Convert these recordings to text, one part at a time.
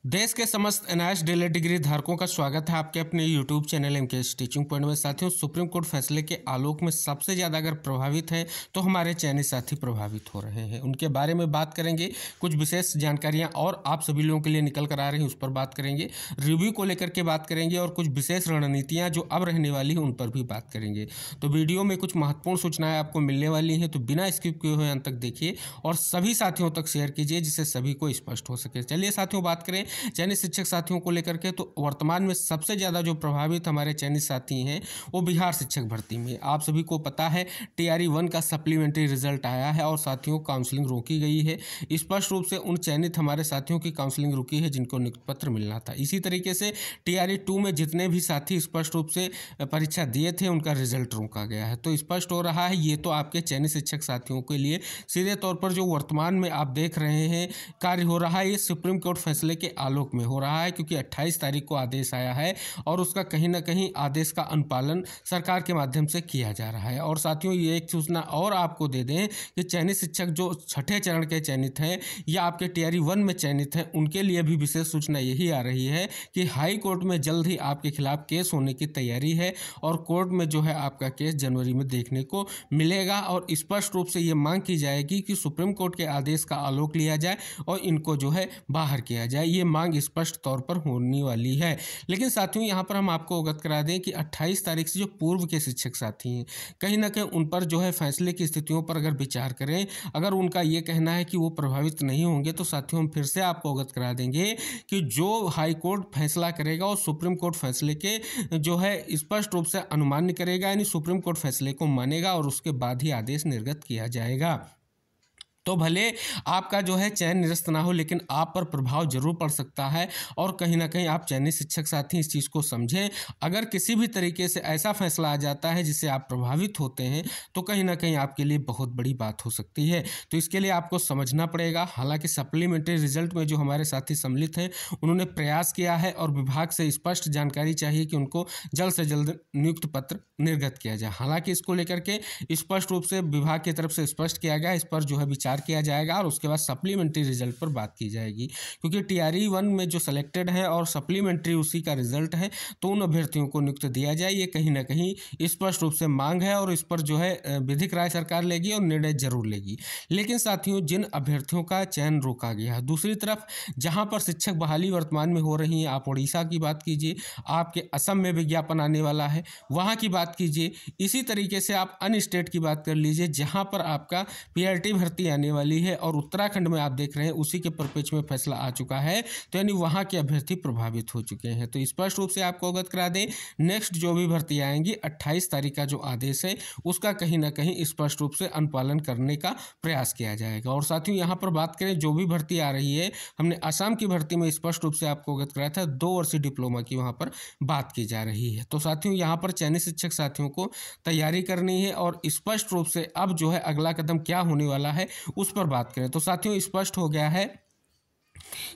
देश के समस्त एनआईएस डीएलएड डिग्री धारकों का स्वागत है आपके अपने YouTube channel MKS teaching point में। साथियों, सुप्रीम कोर्ट फैसले के आलोक में सबसे ज़्यादा अगर प्रभावित है तो हमारे चयनित साथी प्रभावित हो रहे हैं। उनके बारे में बात करेंगे, कुछ विशेष जानकारियां और आप सभी लोगों के लिए निकल कर आ रही हैं उस पर बात करेंगे, रिव्यू को लेकर के बात करेंगे और कुछ विशेष रणनीतियाँ जो अब रहने वाली हैं उन पर भी बात करेंगे। तो वीडियो में कुछ महत्वपूर्ण सूचनाएँ आपको मिलने वाली हैं, तो बिना स्किप किए हुए अंत तक देखिए और सभी साथियों तक शेयर कीजिए जिससे सभी को स्पष्ट हो सके। चलिए साथियों, बात करें चयनित शिक्षक साथियों को लेकर के, तो वर्तमान में सबसे ज़्यादा जो प्रभावित हमारे चयनित साथी हैं वो बिहार शिक्षक भर्ती में। आप सभी को पता है टीआरई 1 का सप्लीमेंट्री रिजल्ट आया है और साथियों काउंसलिंग रोकी गई है। स्पष्ट रूप से उन चयनित हमारे साथियों की काउंसलिंग रुकी है जिनको नियुक्ति पत्र मिलना था। इसी तरीके से टीआरई 2 में जितने भी साथी स्पष्ट रूप से परीक्षा दिए थे उनका रिजल्ट रोका गया है। तो स्पष्ट हो रहा है ये तो आपके चयनित शिक्षक साथियों के लिए सीधे तौर पर जो वर्तमान में आप देख रहे हैं कार्य हो रहा है, ये सुप्रीम कोर्ट फैसले के आलोक में हो रहा है, क्योंकि 28 तारीख को आदेश आया है और उसका कहीं ना कहीं आदेश का अनुपालन सरकार के माध्यम से किया जा रहा है। और साथियों, ये एक सूचना और आपको दे दें कि चयनित शिक्षक जो छठे चरण के चयनित हैं या आपके टीआरई 1 में चयनित हैं उनके लिए भी विशेष सूचना यही आ रही है कि हाई कोर्ट में जल्द ही आपके खिलाफ केस होने की तैयारी है और कोर्ट में जो है आपका केस जनवरी में देखने को मिलेगा। और स्पष्ट रूप से ये मांग की जाएगी कि सुप्रीम कोर्ट के आदेश का आलोक लिया जाए और इनको जो है बाहर किया जाए। ये मांग स्पष्ट तौर पर होने वाली है। लेकिन साथियों, यहाँ पर हम आपको अवगत करा दें कि 28 तारीख से जो पूर्व के शिक्षक साथी हैं कहीं ना कहीं उन पर जो है फैसले की स्थितियों पर अगर विचार करें, अगर उनका ये कहना है कि वो प्रभावित नहीं होंगे, तो साथियों हम फिर से आपको अवगत करा देंगे कि जो हाई कोर्ट फैसला करेगा और सुप्रीम कोर्ट फैसले के जो है स्पष्ट रूप से अनुमान्य करेगा, यानी सुप्रीम कोर्ट फैसले को मानेगा और उसके बाद ही आदेश निर्गत किया जाएगा। तो भले आपका जो है चयन निरस्त ना हो, लेकिन आप पर प्रभाव जरूर पड़ सकता है और कहीं ना कहीं आप चयनित शिक्षक साथी इस चीज़ को समझें। अगर किसी भी तरीके से ऐसा फैसला आ जाता है जिससे आप प्रभावित होते हैं तो कहीं ना कहीं आपके लिए बहुत बड़ी बात हो सकती है। तो इसके लिए आपको समझना पड़ेगा। हालांकि सप्लीमेंट्री रिजल्ट में जो हमारे साथी सम्मिलित हैं उन्होंने प्रयास किया है और विभाग से स्पष्ट जानकारी चाहिए कि उनको जल्द से जल्द नियुक्ति पत्र निर्गत किया जाए। हालांकि इसको लेकर के स्पष्ट रूप से विभाग की तरफ से स्पष्ट किया गया, इस पर जो है विचार किया जाएगा और उसके बाद सप्लीमेंट्री रिजल्ट पर बात की जाएगी, क्योंकि टीआरई 1 में जो सिलेक्टेड है और सप्लीमेंट्री उसी का रिजल्ट है तो उन अभ्यर्थियों को नियुक्त दिया जाए। ये कहीं ना कहीं स्पष्ट रूप से मांग है और इस पर जो है विधिक राय सरकार लेगी और निर्णय जरूर लेगी। लेकिन साथियों, जिन अभ्यर्थियों का चयन रोका गया है, दूसरी तरफ जहां पर शिक्षक बहाली वर्तमान में हो रही है, आप उड़ीसा की बात कीजिए, आपके असम में विज्ञापन आने वाला है वहां की बात कीजिए, इसी तरीके से आप अन्य स्टेट की बात कर लीजिए जहां पर आपका पीआरटी भर्ती आने वाली है और उत्तराखंड में आप देख रहे हैं उसी के परिप्रेक्ष्य में फैसला आ चुका है, तो यानी वहां के अभ्यर्थी प्रभावित हो चुके हैं। तो स्पष्ट रूप से आपको अवगत करा दें, नेक्स्ट जो भी भर्ती आएंगी 28 तारीख का जो आदेश है उसका कहीं ना कहीं स्पष्ट रूप से अनुपालन करने का प्रयास किया जाएगा। और साथियों, यहाँ पर बात करें जो भी भर्ती आ रही है, हमने असम की भर्ती में स्पष्ट रूप से आपको अवगत कराया था 2 वर्षीय डिप्लोमा की वहाँ पर बात की जा रही है। तो साथियों, यहाँ पर चयनित शिक्षक साथियों को तैयारी करनी है और स्पष्ट रूप से अब जो है अगला कदम क्या होने वाला है उस पर बात करें। तो साथियों, स्पष्ट हो गया है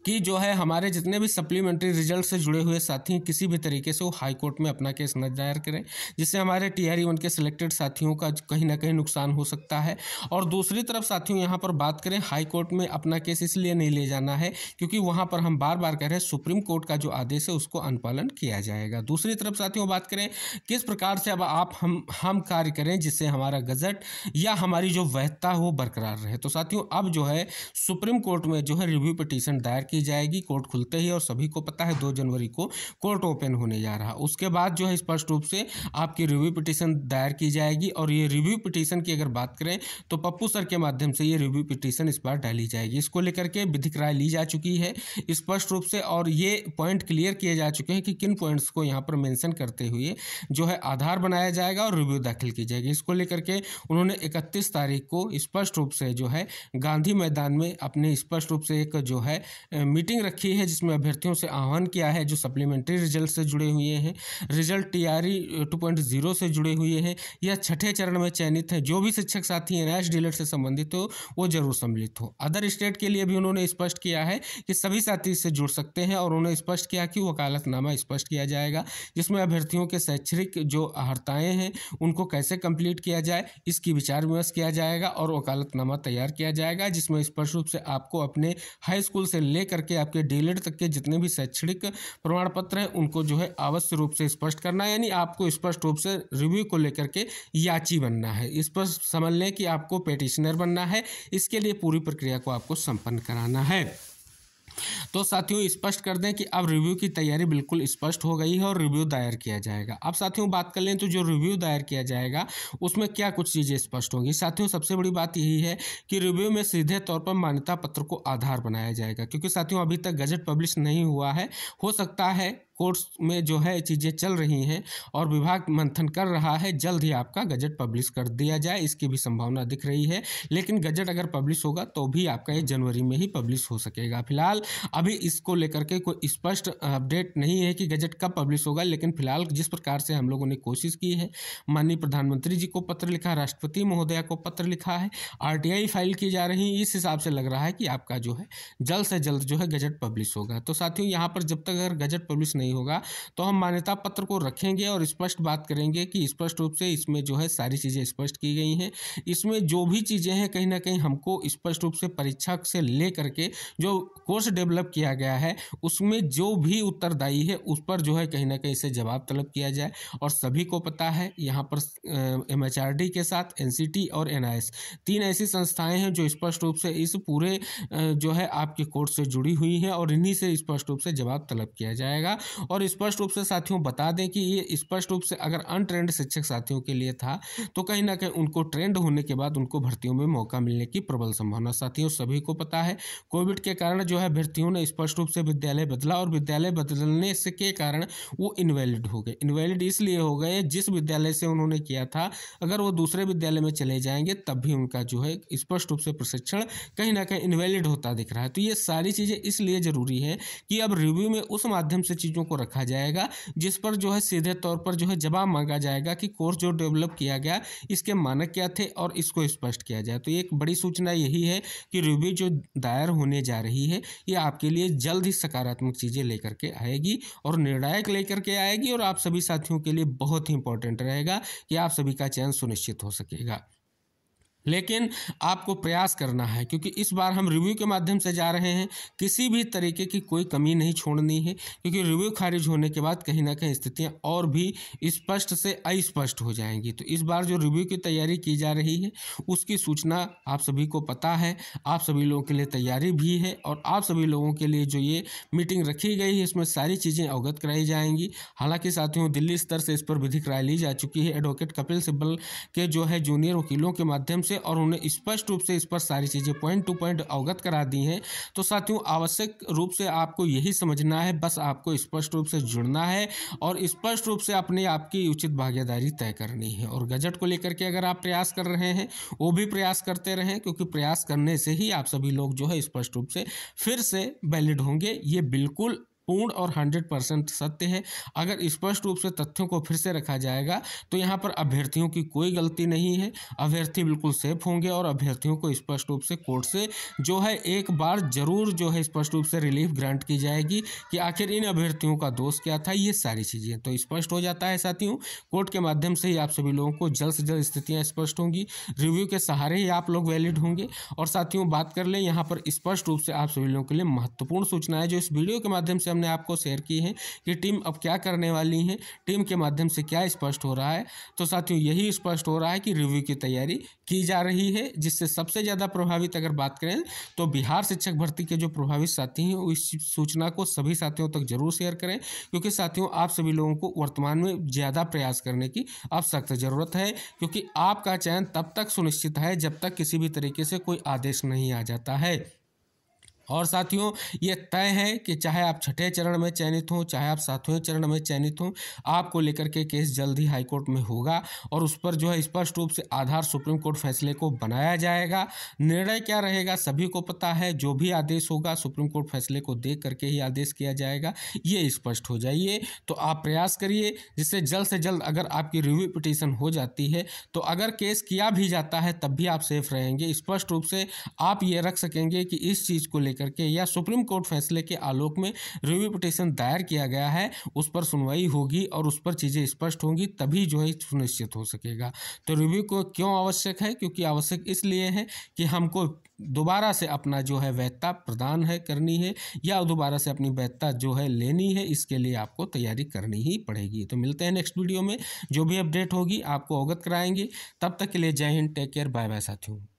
कि जो है हमारे जितने भी सप्लीमेंट्री रिजल्ट से जुड़े हुए साथी किसी भी तरीके से वो हाई कोर्ट में अपना केस न दायर करें, जिससे हमारे टीआरई 1 के सिलेक्टेड साथियों का कहीं ना कहीं नुकसान हो सकता है। और दूसरी तरफ साथियों, यहाँ पर बात करें हाई कोर्ट में अपना केस इसलिए नहीं ले जाना है क्योंकि वहाँ पर हम बार बार कह रहे हैं सुप्रीम कोर्ट का जो आदेश है उसको अनुपालन किया जाएगा। दूसरी तरफ साथियों बात करें किस प्रकार से अब आप हम कार्य करें जिससे हमारा गजट या हमारी जो वैधता हो बरकरार रहे। तो साथियों, अब जो है सुप्रीम कोर्ट में जो है रिव्यू पिटीशन दायर की जाएगी कोर्ट खुलते ही, और सभी को पता है 2 जनवरी को कोर्ट ओपन होने जा रहा। उसके बाद जो है स्पष्ट रूप से आपकी रिव्यू पिटीशन दायर की जाएगी और ये रिव्यू पिटीशन की अगर बात करें तो पप्पू सर के माध्यम से ये रिव्यू पिटीशन इस बार डाली जाएगी। इसको लेकर के विधिक राय ली जा चुकी है स्पष्ट रूप से और ये पॉइंट क्लियर किए जा चुके हैं कि किन पॉइंट्स को यहाँ पर मेंशन करते हुए जो है आधार बनाया जाएगा और रिव्यू दाखिल की जाएगी। इसको लेकर के उन्होंने 31 तारीख को स्पष्ट रूप से जो है गांधी मैदान में अपने स्पष्ट रूप से एक जो है मीटिंग रखी है जिसमें अभ्यर्थियों से आह्वान किया है जो सप्लीमेंट्री रिजल्ट से जुड़े हुए हैं, रिजल्ट टीआरई 2.0 से जुड़े हुए हैं या छठे चरण में चयनित हैं, जो भी शिक्षक साथी एनआईएस डीएलएड से संबंधित हो वो जरूर सम्मिलित हो। अदर स्टेट के लिए भी उन्होंने स्पष्ट किया है कि सभी साथी इससे जुड़ सकते हैं और उन्होंने स्पष्ट किया कि वकालतनामा स्पष्ट किया जाएगा जिसमें अभ्यर्थियों के शैक्षणिक जो अहर्ताएँ हैं उनको कैसे कंप्लीट किया जाए इसकी विचार विमर्श किया जाएगा और वकालतनामा तैयार किया जाएगा जिसमें स्पष्ट रूप से आपको अपने हाई स्कूल से लेकर के आपके डीएलएड तक के जितने भी शैक्षणिक प्रमाण पत्र हैं उनको जो है आवश्यक रूप से स्पष्ट करना है। यानी आपको स्पष्ट रूप से रिव्यू को लेकर के याची बनना है। इस पर समझ लें कि आपको पेटिशनर बनना है। इसके लिए पूरी प्रक्रिया को आपको संपन्न कराना है। तो साथियों स्पष्ट कर दें कि अब रिव्यू की तैयारी बिल्कुल स्पष्ट हो गई है और रिव्यू दायर किया जाएगा। अब साथियों बात कर लें तो जो रिव्यू दायर किया जाएगा उसमें क्या कुछ चीज़ें स्पष्ट होंगी। साथियों सबसे बड़ी बात यही है कि रिव्यू में सीधे तौर पर मान्यता पत्र को आधार बनाया जाएगा, क्योंकि साथियों अभी तक गजट पब्लिश नहीं हुआ है। हो सकता है कोर्ट्स में जो है चीज़ें चल रही हैं और विभाग मंथन कर रहा है, जल्द ही आपका गजट पब्लिश कर दिया जाए, इसकी भी संभावना दिख रही है। लेकिन गजट अगर पब्लिश होगा तो भी आपका ये जनवरी में ही पब्लिश हो सकेगा। फिलहाल अभी इसको लेकर के कोई स्पष्ट अपडेट नहीं है कि गजट कब पब्लिश होगा। लेकिन फिलहाल जिस प्रकार से हम लोगों ने कोशिश की है, माननीय प्रधानमंत्री जी को पत्र लिखा, राष्ट्रपति महोदया को पत्र लिखा है, आरटीआई फाइल की जा रही है, इस हिसाब से लग रहा है कि आपका जो है जल्द से जल्द जो है गजट पब्लिश होगा। तो साथियों यहाँ पर जब तक अगर गजट पब्लिश नहीं होगा तो हम मान्यता पत्र को रखेंगे और स्पष्ट बात करेंगे कि स्पष्ट रूप से इसमें जो है सारी चीज़ें स्पष्ट की गई हैं। इसमें जो भी चीज़ें हैं कहीं ना कहीं हमको स्पष्ट रूप से परीक्षा से ले करके जो कोर्स डेवलप किया गया है उसमें जो भी उत्तरदायी है उस पर जो है कहीं ना कहीं से जवाब तलब किया जाए। और सभी को पता है यहाँ पर MHRD के साथ NCT और NIS 3 ऐसी संस्थाएं हैं जो स्पष्ट रूप से इस पूरे जो है आपके कोर्स से जुड़ी हुई हैं और इन्हीं से स्पष्ट रूप से जवाब तलब किया जाएगा। और स्पष्ट रूप से साथियों बता दें कि ये स्पष्ट रूप से अगर अनट्रेंड शिक्षक साथियों के लिए था तो कहीं ना कहीं उनको ट्रेंड होने के बाद उनको भर्तियों में मौका मिलने की प्रबल संभावना साथियों सभी को पता है। कोविड के कारण जो है भर्तियों ने स्पष्ट रूप से विद्यालय बदला और विद्यालय बदलने से के कारण वो इनवैलिड हो गए। इनवैलिड इसलिए हो गए जिस विद्यालय से उन्होंने किया था अगर वो दूसरे विद्यालय में चले जाएंगे तब भी उनका जो है स्पष्ट रूप से प्रशिक्षण कहीं ना कहीं इनवैलिड होता दिख रहा है। तो ये सारी चीज़ें इसलिए ज़रूरी है कि अब रिव्यू में उस माध्यम से चीज़ों को रखा जाएगा जिस पर जो है सीधे तौर पर जो है जवाब मांगा जाएगा कि कोर्स जो डेवलप किया गया इसके मानक क्या थे और इसको स्पष्ट किया जाए। तो एक बड़ी सूचना यही है कि रिव्यू जो दायर होने जा रही है ये आपके लिए जल्द ही सकारात्मक चीज़ें लेकर के आएगी और निर्णायक लेकर के आएगी और आप सभी साथियों के लिए बहुत ही इंपॉर्टेंट रहेगा कि आप सभी का चयन सुनिश्चित हो सकेगा। लेकिन आपको प्रयास करना है क्योंकि इस बार हम रिव्यू के माध्यम से जा रहे हैं, किसी भी तरीके की कोई कमी नहीं छोड़नी है क्योंकि रिव्यू खारिज होने के बाद कहीं ना कहीं स्थितियां और भी स्पष्ट से अस्पष्ट हो जाएंगी। तो इस बार जो रिव्यू की तैयारी की जा रही है उसकी सूचना आप सभी को पता है, आप सभी लोगों के लिए तैयारी भी है और आप सभी लोगों के लिए जो ये मीटिंग रखी गई है इसमें सारी चीज़ें अवगत कराई जाएंगी। हालांकि साथियों दिल्ली स्तर से इस पर विधिक राय ली जा चुकी है एडवोकेट कपिल सिब्बल के जो है जूनियर वकीलों के माध्यम से और उन्हें स्पष्ट रूप से इस पर सारी चीज़ें पॉइंट टू पॉइंट अवगत करा दी हैं। तो साथियों आवश्यक रूप से आपको यही समझना है, बस आपको स्पष्ट रूप से जुड़ना है और स्पष्ट रूप से अपने आप की उचित भागीदारी तय करनी है। और गजट को लेकर के अगर आप प्रयास कर रहे हैं वो भी प्रयास करते रहें क्योंकि प्रयास करने से ही आप सभी लोग जो है स्पष्ट रूप से फिर से वैलिड होंगे। ये बिल्कुल पूर्ण और 100% सत्य है। अगर स्पष्ट रूप से तथ्यों को फिर से रखा जाएगा तो यहाँ पर अभ्यर्थियों की कोई गलती नहीं है, अभ्यर्थी बिल्कुल सेफ होंगे और अभ्यर्थियों को स्पष्ट रूप से कोर्ट से जो है एक बार जरूर जो है स्पष्ट रूप से रिलीफ ग्रांट की जाएगी कि आखिर इन अभ्यर्थियों का दोष क्या था। ये सारी चीज़ें तो स्पष्ट हो जाता है साथियों। कोर्ट के माध्यम से ही आप सभी लोगों को जल्द से जल्द स्थितियाँ स्पष्ट होंगी, रिव्यू के सहारे ही आप लोग वैलिड होंगे। और साथियों बात कर लें यहाँ पर स्पष्ट रूप से आप सभी लोगों के लिए महत्वपूर्ण सूचना है जो इस वीडियो के माध्यम से हमने आपको शेयर की है कि टीम अब क्या करने वाली है, टीम के माध्यम से क्या स्पष्ट हो रहा है। तो साथियों यही स्पष्ट हो रहा है कि रिव्यू की तैयारी की जा रही है जिससे सबसे ज़्यादा प्रभावित अगर बात करें तो बिहार शिक्षक भर्ती के जो प्रभावित साथी हैं इस सूचना को सभी साथियों तक जरूर शेयर करें क्योंकि साथियों आप सभी लोगों को वर्तमान में ज़्यादा प्रयास करने की अब सख्त ज़रूरत है क्योंकि आपका चयन तब तक सुनिश्चित है जब तक किसी भी तरीके से कोई आदेश नहीं आ जाता है। और साथियों ये तय है कि चाहे आप छठे चरण में चयनित हों चाहे आप सातवें चरण में चयनित हों, आपको लेकर के केस जल्द ही हाईकोर्ट में होगा और उस पर जो है स्पष्ट रूप से आधार सुप्रीम कोर्ट फैसले को बनाया जाएगा। निर्णय क्या रहेगा सभी को पता है, जो भी आदेश होगा सुप्रीम कोर्ट फैसले को देख करके ही आदेश किया जाएगा, ये स्पष्ट हो जाइए। तो आप प्रयास करिए जिससे जल्द से जल्द अगर आपकी रिव्यू पिटीशन हो जाती है तो अगर केस किया भी जाता है तब भी आप सेफ रहेंगे। स्पष्ट रूप से आप ये रख सकेंगे कि इस चीज़ को लेकर लेकर के या सुप्रीम कोर्ट फैसले के आलोक में रिव्यू पिटीशन दायर किया गया है उस पर सुनवाई होगी और उस पर चीज़ें स्पष्ट होंगी, तभी जो है सुनिश्चित हो सकेगा। तो रिव्यू को क्यों आवश्यक है? क्योंकि आवश्यक इसलिए है कि हमको दोबारा से अपना जो है वैधता प्रदान है करनी है या दोबारा से अपनी वैधता जो है लेनी है, इसके लिए आपको तैयारी करनी ही पड़ेगी। तो मिलते हैं नेक्स्ट वीडियो में, जो भी अपडेट होगी आपको अवगत कराएंगे। तब तक के लिए Jai Hind, take care, bye bye साथियों।